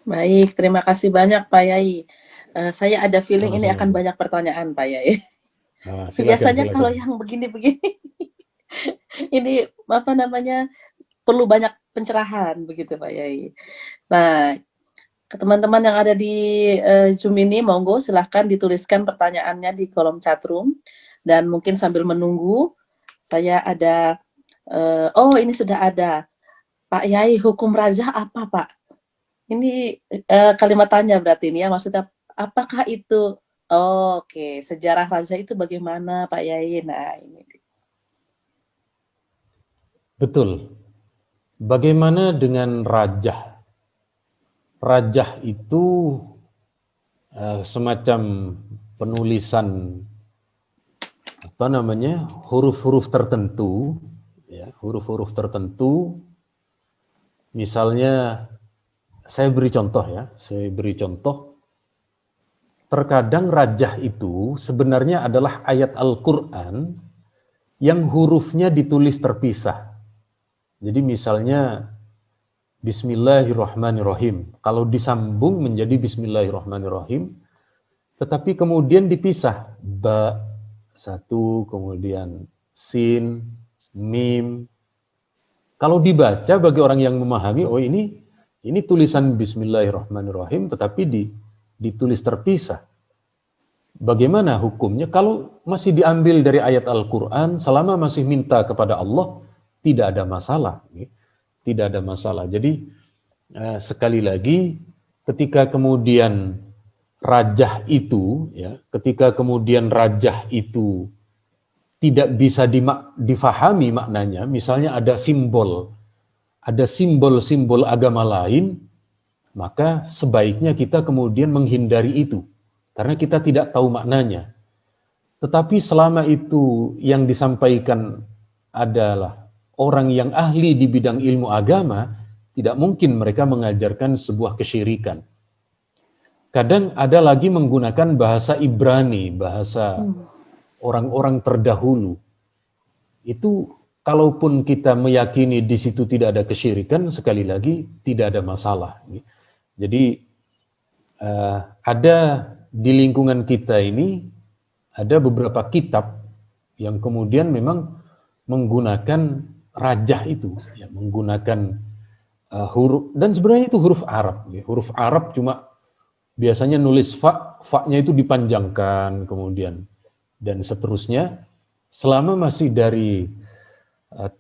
Baik, terima kasih banyak Pak Yai. Saya ada feeling ini akan Sama-sama. banyak pertanyaan Pak Yai. Nah, silakan, Biasanya kalau silakan. yang begini-begini, ini apa namanya, perlu banyak pencerahan begitu Pak Yai. Nah, ke teman-teman yang ada di Zoom ini, monggo silahkan dituliskan pertanyaannya di kolom chatroom dan mungkin sambil menunggu saya ada oh ini sudah ada Pak Yai, hukum rajah apa Pak? Ini kalimat tanya berarti ini ya, maksudnya apakah itu? Oh, oke, sejarah rajah itu bagaimana Pak Yai? Nah ini. Betul. Bagaimana dengan rajah? Rajah itu semacam penulisan apa namanya huruf-huruf tertentu, ya, huruf-huruf tertentu. Misalnya, saya beri contoh ya, saya beri contoh. Terkadang rajah itu sebenarnya adalah ayat Al-Quran yang hurufnya ditulis terpisah. Jadi misalnya Bismillahirrahmanirrahim. Kalau disambung menjadi Bismillahirrahmanirrahim, tetapi kemudian dipisah. Ba, satu, kemudian sin, mim. Kalau dibaca bagi orang yang memahami, oh ini tulisan Bismillahirrahmanirrahim, tetapi ditulis terpisah. Bagaimana hukumnya? Kalau masih diambil dari ayat Al-Quran, selama masih minta kepada Allah, tidak ada masalah. Tidak ada masalah. Jadi, sekali lagi, ketika kemudian rajah itu, ya, ketika kemudian rajah itu tidak bisa difahami maknanya, misalnya ada simbol-simbol agama lain, maka sebaiknya kita kemudian menghindari itu, karena kita tidak tahu maknanya. Tetapi selama itu yang disampaikan adalah orang yang ahli di bidang ilmu agama, tidak mungkin mereka mengajarkan sebuah kesyirikan. Kadang ada lagi menggunakan bahasa Ibrani, bahasa orang-orang terdahulu. Itu kalaupun kita meyakini di situ tidak ada kesyirikan, sekali lagi tidak ada masalah. Jadi ada di lingkungan kita ini ada beberapa kitab yang kemudian memang menggunakan rajah itu, ya, menggunakan huruf, dan sebenarnya itu huruf Arab. Ya. Huruf Arab cuma biasanya nulis fa-nya itu dipanjangkan kemudian dan seterusnya. Selama masih dari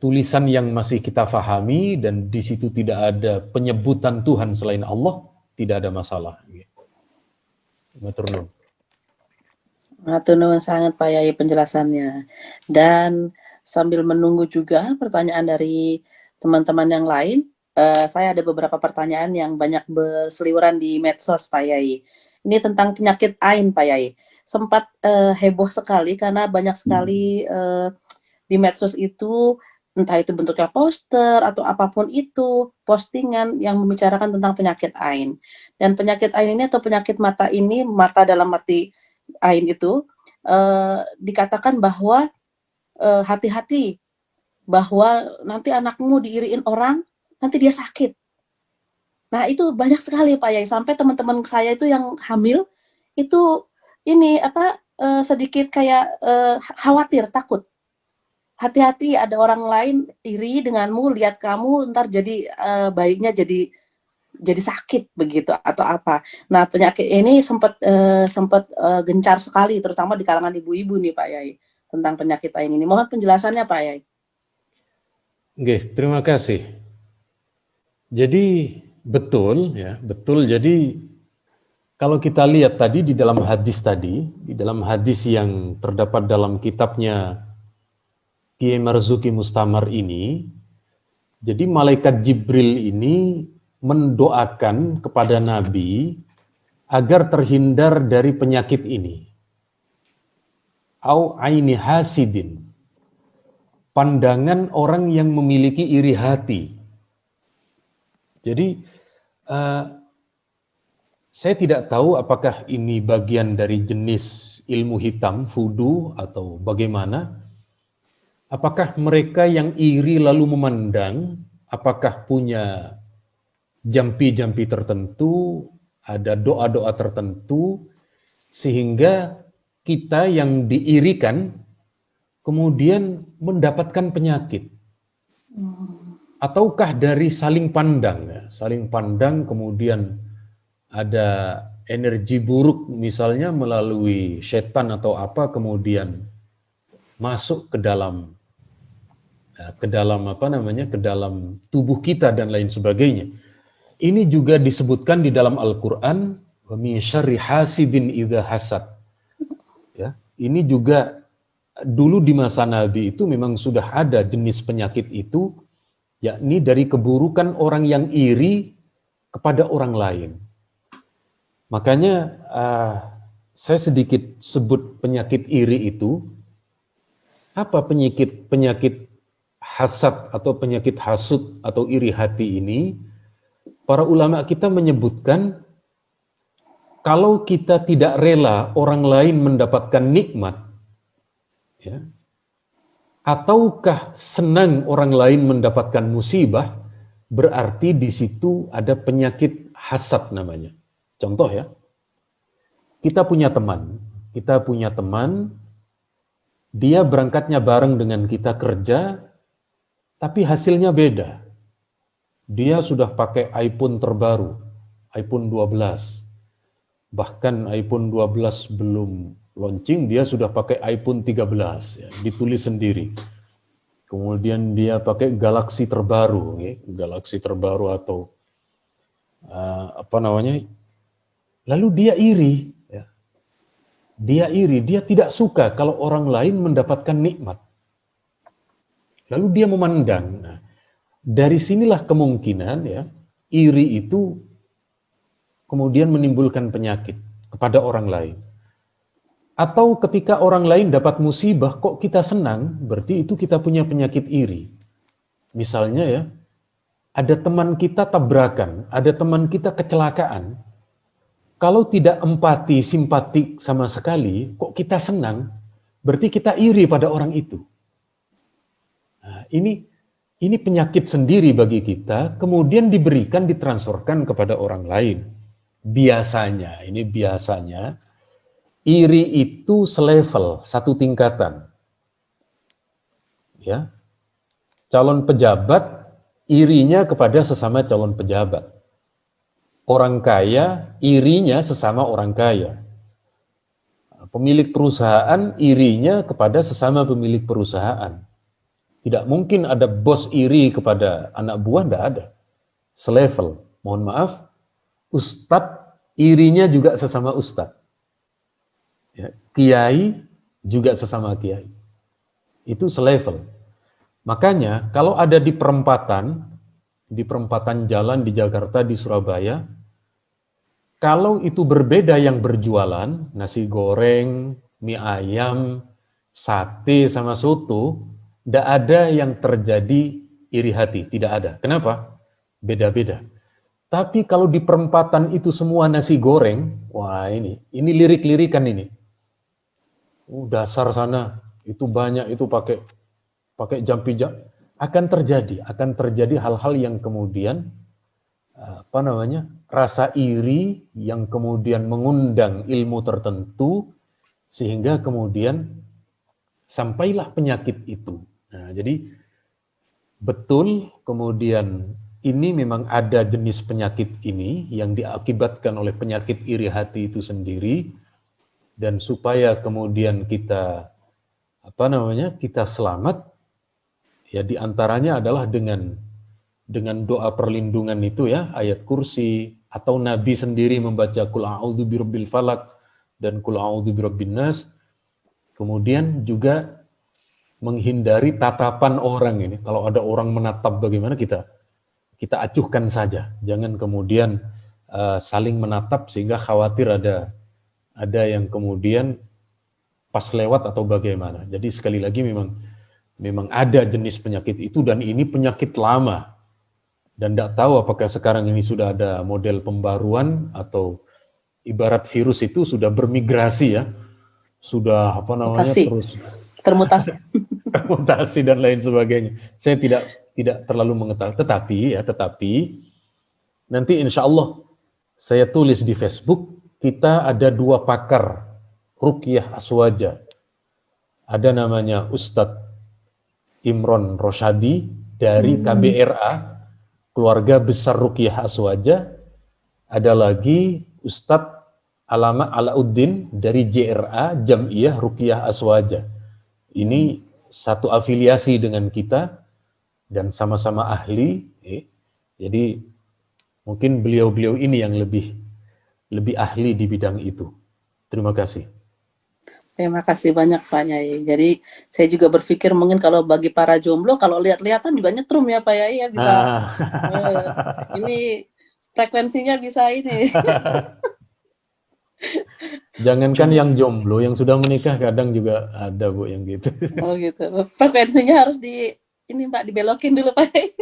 tulisan yang masih kita fahami dan di situ tidak ada penyebutan Tuhan selain Allah, tidak ada masalah. Matur nuwun. Matur nuwun sangat Pak Yai penjelasannya. Dan sambil menunggu juga pertanyaan dari teman-teman yang lain, saya ada beberapa pertanyaan yang banyak berseliweran di medsos Pak Yai. Ini tentang penyakit AIN Pak Yai. Sempat heboh sekali karena banyak sekali di medsos itu entah itu bentuknya poster atau apapun itu, postingan yang membicarakan tentang penyakit AIN. Dan penyakit AIN ini atau penyakit mata ini, mata dalam arti AIN itu dikatakan bahwa hati-hati bahwa nanti anakmu diiriin orang, nanti dia sakit. Nah itu banyak sekali Pak Yai, sampai teman-teman saya itu yang hamil itu ini apa sedikit kayak khawatir, takut. Hati-hati ada orang lain iri denganmu, lihat kamu ntar jadi bayinya jadi sakit begitu atau apa. Nah penyakit ini sempat gencar sekali terutama di kalangan ibu-ibu nih Pak Yai tentang penyakit AIN ini. Mohon penjelasannya Pak Yai. Oke, terima kasih. Jadi betul ya, betul. Jadi kalau kita lihat tadi di dalam hadis yang terdapat dalam kitabnya Kiai Marzuki Mustamar ini, jadi malaikat Jibril ini mendoakan kepada Nabi agar terhindar dari penyakit ini. Au aini hasidin, pandangan orang yang memiliki iri hati. Jadi saya tidak tahu apakah ini bagian dari jenis ilmu hitam, voodoo, atau bagaimana. Apakah mereka yang iri lalu memandang, apakah punya jampi-jampi tertentu, ada doa-doa tertentu, sehingga kita yang diirikan kemudian mendapatkan penyakit. Ataukah dari saling pandang, ya? Saling pandang kemudian ada energi buruk misalnya melalui setan atau apa kemudian masuk ke dalam ke dalam tubuh kita dan lain sebagainya. Ini juga disebutkan di dalam Al-Qur'an, wa min syarri hasidin idza hasad. Ya, ini juga dulu di masa Nabi itu memang sudah ada jenis penyakit itu, yakni dari keburukan orang yang iri kepada orang lain. Makanya saya sedikit sebut penyakit iri itu. Apa penyakit hasad atau penyakit hasud atau iri hati ini? Para ulama kita menyebutkan kalau kita tidak rela orang lain mendapatkan nikmat, ya, ataukah senang orang lain mendapatkan musibah, berarti di situ ada penyakit hasad namanya. Contoh ya, kita punya teman, dia berangkatnya bareng dengan kita kerja, tapi hasilnya beda. Dia sudah pakai iPhone terbaru, iPhone 12. Bahkan iPhone 12 belum launching, dia sudah pakai iPhone 13, ya, ditulis sendiri. Kemudian dia pakai Galaxy terbaru, ya, Galaxy terbaru atau lalu dia iri, ya. Dia tidak suka kalau orang lain mendapatkan nikmat. Lalu dia memandang. Nah, dari sinilah kemungkinan, ya, iri itu kemudian menimbulkan penyakit kepada orang lain. Atau ketika orang lain dapat musibah, kok kita senang, berarti itu kita punya penyakit iri. Misalnya ya, ada teman kita tabrakan, ada teman kita kecelakaan. Kalau tidak empati, simpatik sama sekali, kok kita senang, berarti kita iri pada orang itu. Nah, ini penyakit sendiri bagi kita, kemudian diberikan, ditransferkan kepada orang lain. Biasanya, iri itu selevel, satu tingkatan. Ya. Calon pejabat, irinya kepada sesama calon pejabat. Orang kaya, irinya sesama orang kaya. Pemilik perusahaan, irinya kepada sesama pemilik perusahaan. Tidak mungkin ada bos iri kepada anak buah, tidak ada. Selevel. Mohon maaf, ustadz irinya juga sesama ustadz. Ya, kiai juga sesama kiai. Itu selevel. Makanya kalau ada di perempatan jalan di Jakarta, di Surabaya, kalau itu berbeda yang berjualan, nasi goreng, mie ayam, sate sama soto, tidak ada yang terjadi iri hati, tidak ada. Kenapa? Beda-beda. Tapi kalau di perempatan itu semua nasi goreng, wah ini lirik-lirikan ini. Dasar sana itu banyak itu pakai jampi-jampi, akan terjadi hal-hal yang kemudian rasa iri yang kemudian mengundang ilmu tertentu sehingga kemudian sampailah penyakit itu. Nah, jadi betul kemudian ini memang ada jenis penyakit ini yang diakibatkan oleh penyakit iri hati itu sendiri, dan supaya kemudian kita kita selamat, ya diantaranya adalah dengan doa perlindungan itu ya, ayat kursi, atau Nabi sendiri membaca Qul a'udzu birabbil falaq dan Qul a'udzu birabbin nas. Kemudian juga menghindari tatapan orang ini. Kalau ada orang menatap bagaimana, kita acuhkan saja. Jangan kemudian saling menatap sehingga khawatir ada yang kemudian pas lewat atau bagaimana. Jadi sekali lagi memang ada jenis penyakit itu, dan ini penyakit lama. Dan tidak tahu apakah sekarang ini sudah ada model pembaruan atau ibarat virus itu sudah bermigrasi ya, sudah termutasi mutasi dan lain sebagainya. Saya tidak terlalu mengetahui, tetapi Nanti insya Allah saya tulis di Facebook, kita ada 2 pakar Ruqyah Aswaja. Ada namanya Ustadz Imron Rosyadi dari KBRA, Keluarga Besar Ruqyah Aswaja. Ada lagi Ustadz Alama Alauddin dari JRA, Jam'iyah Ruqyah Aswaja. Ini satu afiliasi dengan kita dan sama-sama ahli. Jadi mungkin beliau-beliau ini yang lebih ahli di bidang itu. Terima kasih. Terima kasih banyak Pak Yai. Jadi saya juga berpikir mungkin kalau bagi para jomblo, kalau lihat-lihatan juga nyetrum ya Pak Yai ya, bisa ini frekuensinya bisa ini. Jangankan yang jomblo, yang sudah menikah kadang juga ada Bu yang gitu. Oh gitu. Frekuensinya harus ini Pak dibelokin dulu Pak Yai.